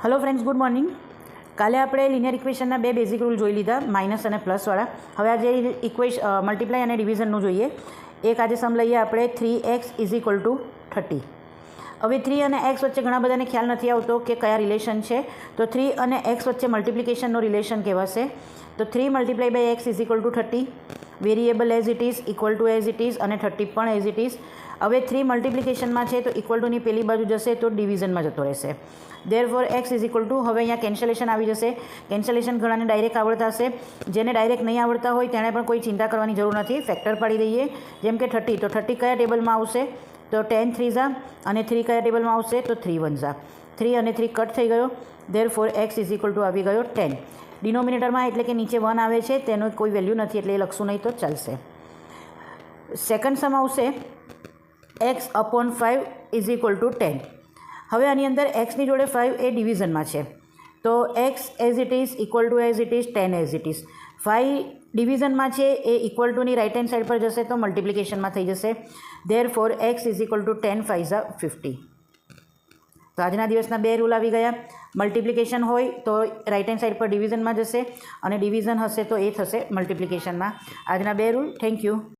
Hello friends, good morning. काले આપણે linear ઇક્વેશનના બે બેઝિક રૂલ જોઈ લીધા, માઇનસ અને પ્લસવાળા. હવે આજે મલ્ટીપ્લાય અને ડિવિઝનનું જોઈએ. એક આજે સમ લઈએ આપણે 3x = 30. હવે 3 અને x વચ્ચે ઘણા બધાને ખ્યાલ નથી આવતો કે કયા રિલેશન છે. તો 3 અને x વચ્ચે મલ્ટિપ્લિકેશનનો રિલેશન કહેવાશે. તો 3 × x = 30. Variable as it is, equal to as it is અને 30 પણ એઝ ઇટ ઇઝ. હવે 3 મલ્ટિપ્લિકેશનમાં છે તો ઇક્વલ ટુની પેલી બાજુ જશે તો ડિવિઝનમાં જતો રહેશે. ધેરફોર x = હવે અહીંયા કેન્સલેશન આવી જશે. કેન્સલેશન ઘણાને ડાયરેક્ટ આવડતા હશે. જેને ડાયરેક્ટ નહીં આવડતા હોય તેણે પણ કોઈ ચિંતા કરવાની જરૂર નથી. ફેક્ટર પાડી દઈએ. જેમ કે 30, તો 30 કયા ટેબલમાં આવશે? તો 10 3 અને 3 કયા ટેબલમાં આવશે? તો 3 1 3 અને 3 કટ થઈ ગયો. ધેરફોર x = આવી ગયો 10. ડિનોમિનેટરમાં એટલે કે નીચે 1 આવે છે, તેનો કોઈ વેલ્યુ નથી એટલે એ લખશું નહીં તો ચાલશે. સેકન્ડ સમ આવશે x/5 = 10. હવે આની અંદર એક્સની જોડે 5 એ ડિવિઝનમાં છે. તો x as it is, equal to as it is, 10 as it is. 5 ડિવિઝનમાં છે એ ઇક્વલ ટુની રાઇટ હેન્ડ સાઈડ પર જશે તો મલ્ટિપ્લિકેશનમાં થઈ જશે. Therefore x = 10 5 50. તો આજના દિવસના બે રૂલ આવી ગયા. મલ્ટિપ્લિકેશન હોય તો રાઇટ હેન્ડ સાઈડ પર ડિવિઝનમાં જશે અને ડિવિઝન હશે તો એ થશે મલ્ટિપ્લિકેશનમાં. આજના બે રૂલ. Thank you.